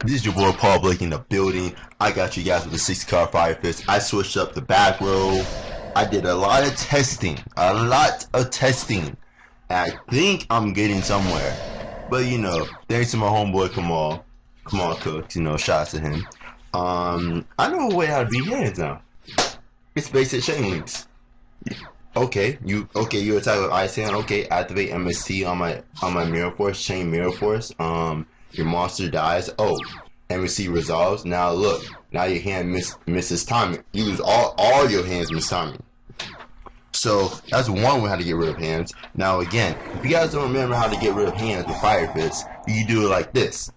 This is your boy Paul Blake in the building. I got you guys with a 60-card Fire Fist. I switched up the back row. I did a lot of testing. And I think I'm getting somewhere. But you know, thanks to my homeboy Kamal Cooks, you know, shots to him. I know a way how to beat hands now. It's basic chain links. Okay, you attack with Ice Hand. Okay, activate MST on my Mirror Force, chain Mirror Force. Your monster dies. Oh, MST resolves. Now look, now your hand misses timing. You lose all your hands miss timing. So that's one way how to get rid of hands. Now again, if you guys don't remember how to get rid of hands with Fire Fists, you do it like this: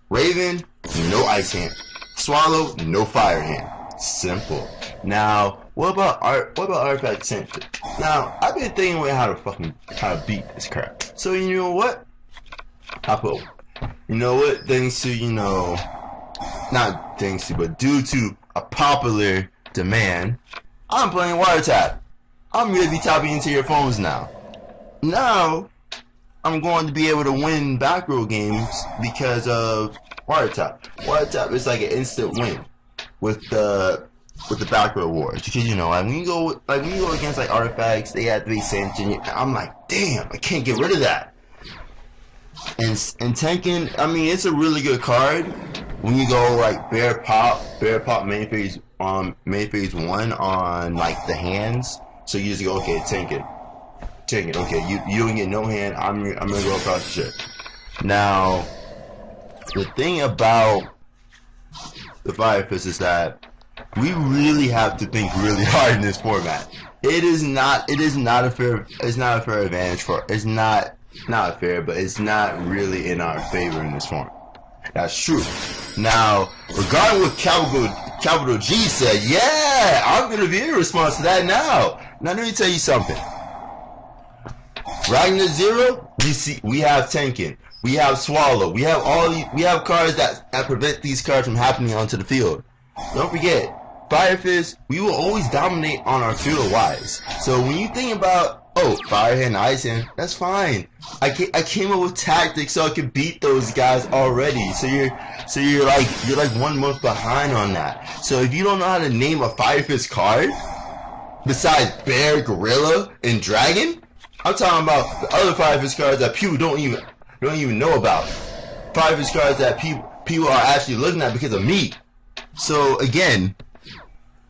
Raven, no Ice Hand. Swallow, no Fire Hand. Simple. Now, what about Artifact Center? Now, I've been thinking about how to beat this crap. So you know what? Thanks to, not thanks to, but due to a popular demand, I'm playing Water Tap. I'm going to be tapping into your phones now. Now, I'm going to be able to win back row games because of Water Tap. Water Tap is like an instant win with the back row wars, because when you go against like artifacts, they have to be sanctioned. I'm like, damn, I can't get rid of that. And Tenkin, I mean, it's a really good card when you go like Bear Pop main phase 1 on like the hands. So you just go, okay, Tenkin. Okay, you don't get no hand. I'm gonna go across the shit. Now, the thing about the Fire Fist is that we really have to think really hard in this format. It's not a fair advantage for, it's not fair, but it's not really in our favor in this form. That's true. Now, regarding what Capital G said, yeah, I'm gonna be in response to that now. Now let me tell you something. Ragnar Zero, we have Tenkin, we have Swallow, we have cards that prevent these cards from happening onto the field. Don't forget, Fire Fist, we will always dominate on our field wise. So when you think about, oh, Fire Hand, Ice Hand, that's fine. I came up with tactics so I could beat those guys already. So you're like 1 month behind on that. So if you don't know how to name a Fire Fist card besides Bear, Gorilla, and Dragon, I'm talking about the other Fire Fist cards that people don't even know about. Fire Fist cards that people are actually looking at because of me. So again,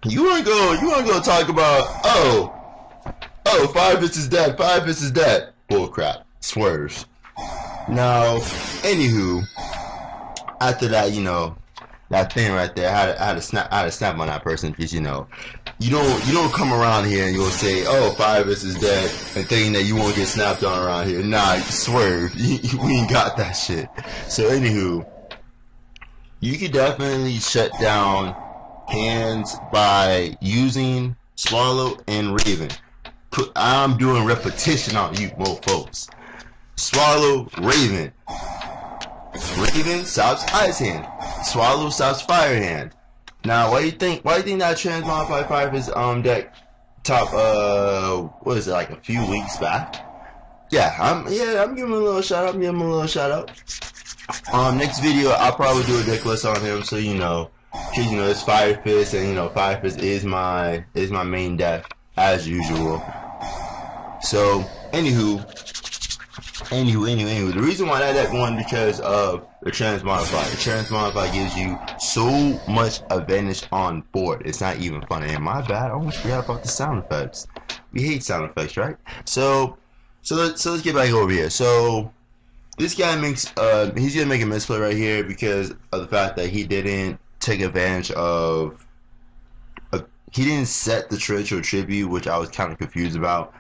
you wanna go talk about, oh, Fire Fist is dead, bullcrap, swerves. Now, anywho, after that, that thing right there, I had to snap on that person, because you don't come around here and you'll say, oh, Fire Fist is dead, and thinking that you won't get snapped on around here. Nah, swerve. We ain't got that shit. So anywho, you could definitely shut down hands by using Swallow and Raven. I'm doing repetition on you mofos. Swallow, Raven. Raven stops Ice Hand. Swallow stops Fire Hand. Now, why do you think that Transmodified Fire Fist deck top what is it, like a few weeks back? Yeah, I'm giving him a little shout out. Next video I'll probably do a deck list on him, so because it's Fire Fist, and Fire Fist is my main deck as usual. So anywho, the reason why that deck won because of the Transmodify. The Transmodify gives you so much advantage on board. It's not even funny. And my bad, I almost forgot about the sound effects. We hate sound effects, right? So let's get back over here. So this guy makes he's gonna make a misplay right here because of the fact that he didn't take advantage of he didn't set the traditional tribute, which I was kind of confused about.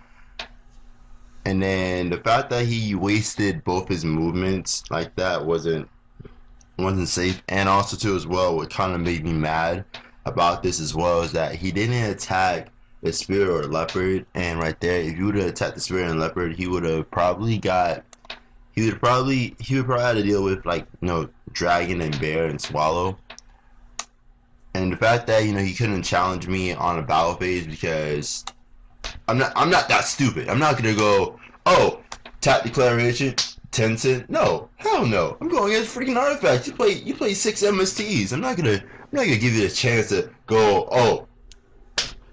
And then the fact that he wasted both his movements like that wasn't safe. And also too as well, what kind of made me mad about this as well is that he didn't attack the Spirit or Leopard. And right there, if you would have attacked the Spirit and Leopard, he would have probably had to deal with like Dragon and Bear and Swallow. And the fact that he couldn't challenge me on a battle phase, because I'm not that stupid. I'm not gonna go, oh, tap declaration, Tencent? No, hell no. I'm going against freaking artifacts. You play 6 MSTs. I'm not gonna give you the chance to go. Oh,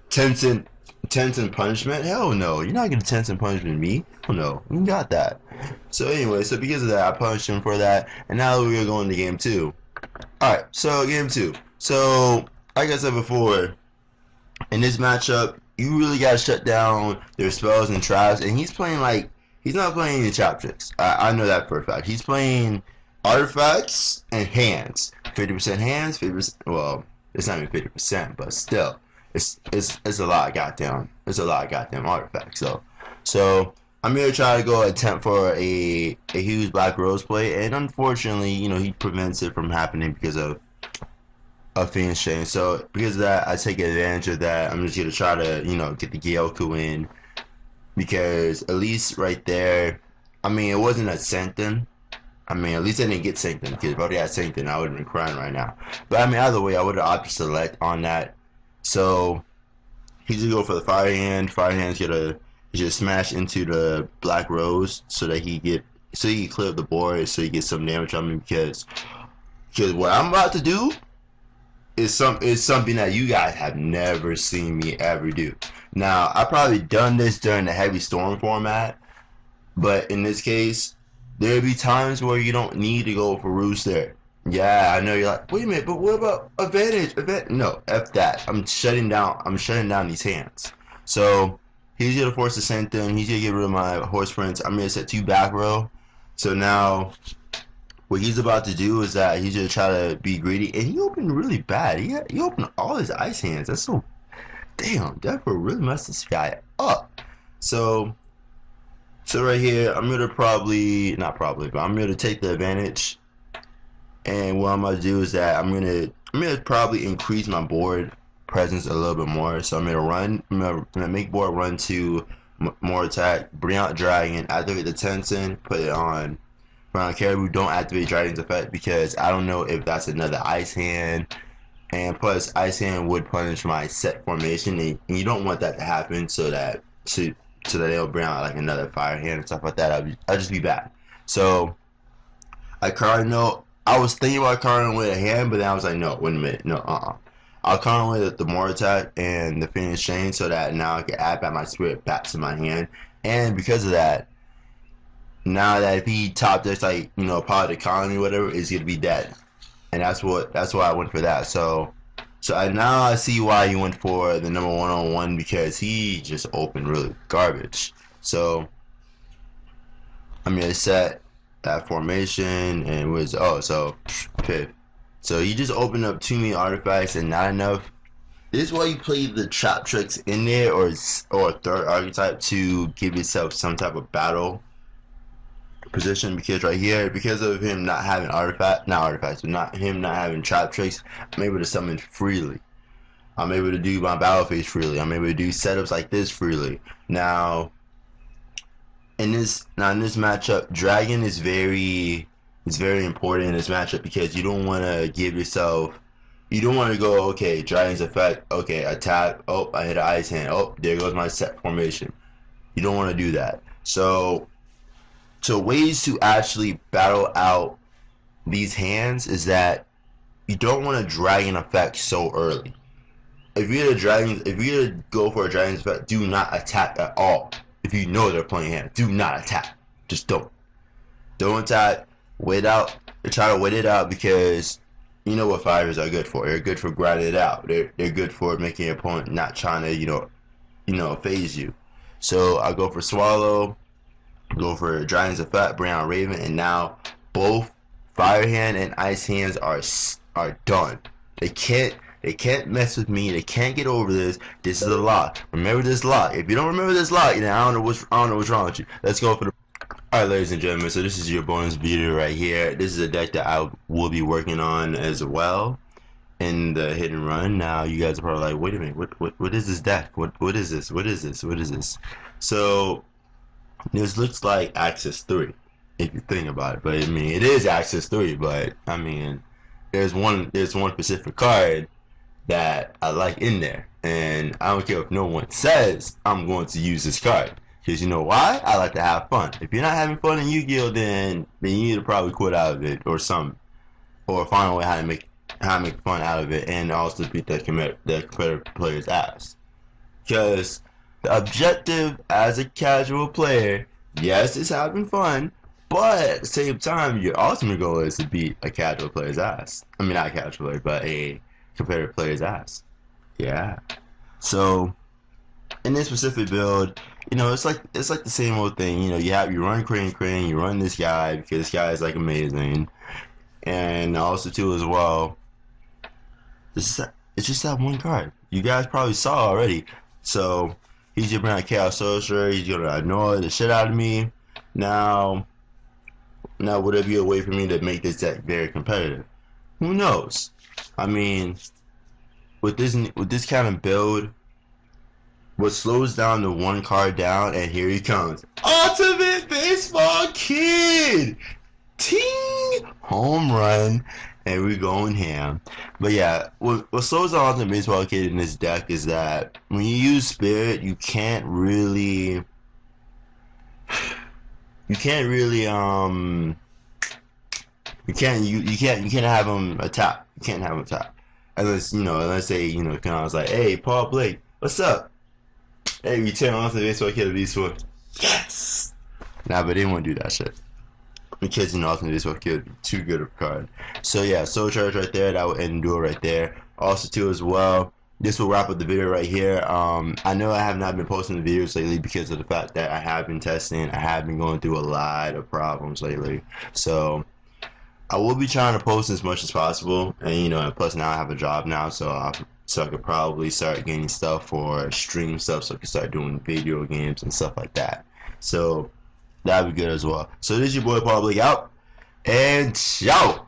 Tencent, Tencent punishment? Hell no. You're not gonna Tencent punishment me. Hell no. You got that. So anyway, so because of that, I punished him for that, and now we're going to game two. All right, so game two. So like I said before, in this matchup, you really gotta shut down their spells and traps, and he's not playing any trap tricks. I know that for a fact. He's playing artifacts and hands. 50% hands, 50%. Well, it's not even 50%, but still, it's a lot of goddamn. It's a lot of goddamn artifacts. So I'm gonna try to go attempt for a huge Black Rose play, and unfortunately, he prevents it from happening because of Phoenix Chain. So because of that, I take advantage of that. I'm just gonna try to get the Gyoku in, because at least right there, I mean, it wasn't a Sanctum. I mean, at least I didn't get Sanctum, because if I would have had Sanctum, I would have been crying right now. But I mean, either way, I would have opted select on that. So he's gonna go for the Fire Hand. Fire Hand's gonna just smash into the Black Rose so that he can clear up the board, so he gets some damage on me, because what I'm about to do is something that you guys have never seen me ever do. Now, I've probably done this during the Heavy Storm format, but in this case, there'll be times where you don't need to go for Roost there. Yeah, I know you're like, wait a minute, but what about advantage? No, F that. I'm shutting down these hands. So he's gonna force the Sanctum. He's gonna get rid of my Horse Prince. I'm gonna set 2 back row. So now what he's about to do is that he's gonna try to be greedy, and he opened really bad. He opened all his ice hands. That's so damn. Devpro really messed this guy up. So right here, I'm gonna not probably, but I'm gonna take the advantage. And what I'm gonna do is that I'm gonna probably increase my board presence a little bit more. So I'm gonna make board run to more attack, bring out Dragon, activate the Tencent, put it on Brown Caribou. Don't activate Dragon's effect, because I don't know if that's another ice hand, and plus ice hand would punish my set formation, and you don't want that to happen, so that they'll bring out like another Fire Hand and stuff like that. I'll just be bad. So I was thinking about carding with a hand, but then I was like, no, wait a minute, no, I'll card with the more attack and the Phoenix Chain, so that now I can add back my spirit back to my hand. And because of that, now that if he top decks like Pod Economy, whatever, is gonna be dead. And that's why I went for that. So now I see why he went for the number 1-on-1, because he just opened really garbage. So I'm gonna set that formation, and fifth. So you just opened up too many artifacts and not enough. This is why you play the trap tricks in there, or a third archetype, to give yourself some type of battle position, because right here, because of him not having him not having trap tricks, I'm able to summon freely. I'm able to do my battle phase freely. I'm able to do setups like this freely. Now in this matchup, Dragon is very important in this matchup, because you don't want to go, okay, Dragon's effect, okay, attack, oh, I hit an ice hand, oh, there goes my set formation. You don't want to do that. So ways to actually battle out these hands is that you don't want a Dragon effect so early. If you're to go for a Dragon's effect, do not attack at all. If you know they're playing hand, do not attack. Just don't attack. Wait out. Try to wait it out, because you know what fires are good for. They're good for grinding it out. They're good for making your opponent not trying to phase you. So I go for Swallow, go for Dragon's effect, bring out Raven, and now both Fire Hand and Ice Hands are done. They can't mess with me. They can't get over this. This is a lock. Remember this lock. If you don't remember this lock, then I don't know what's wrong with you. Let's go for the. Alright, ladies and gentlemen, so this is your bonus video right here. This is a deck that I will be working on as well in the hit and run. Now you guys are probably like, wait a minute, what is this deck? What is this? So this looks like Axis 3, if you think about it. But I mean, it is Axis 3, but I mean, there's one specific card that I like in there, and I don't care if no one says I'm going to use this card. Because you know why? I like to have fun. If you're not having fun in Yu-Gi-Oh, then you need to probably quit out of it or something, or find a way how to make fun out of it, and also beat the competitive player's ass. Because the objective as a casual player, yes, it's having fun, but at the same time, your ultimate goal is to beat a casual player's ass. I mean, not a casual player, but a competitive player's ass. Yeah. So in this specific build, you know, it's like the same old thing. You know, you run Crane, you run this guy because this guy is like amazing, and also too as well. It's just that one card. You guys probably saw already. So he's just bring out Chaos Sorcerer. He's gonna annoy the shit out of me. Now would there be a way for me to make this deck very competitive? Who knows? I mean, with this kind of build, what slows down the one card down, and here he comes. Ultimate Baseball Kid! Ting! Home run. And we're going ham. But yeah, what slows down Ultimate Baseball Kid in this deck is that when you use Spirit, you can't really you can't have him attack. You can't have him attack. Unless say, Kanon's like, hey, Paul Blake, what's up? Hey, we turn on to the Baseball Kid of these four. Yes! Nah, but they won't do that shit. Because, Ultimate Baseball Kid would be too good of a card. So yeah, Soul Charge right there, that would end duel right there. Also too as well, this will wrap up the video right here. I know I have not been posting the videos lately because of the fact that I have been testing. I have been going through a lot of problems lately. So I will be trying to post as much as possible, and and plus now I have a job now, so I could probably start getting stuff or stream stuff, so I can start doing video games and stuff like that. So that'd be good as well. So this is your boy Paul Blake out, and ciao.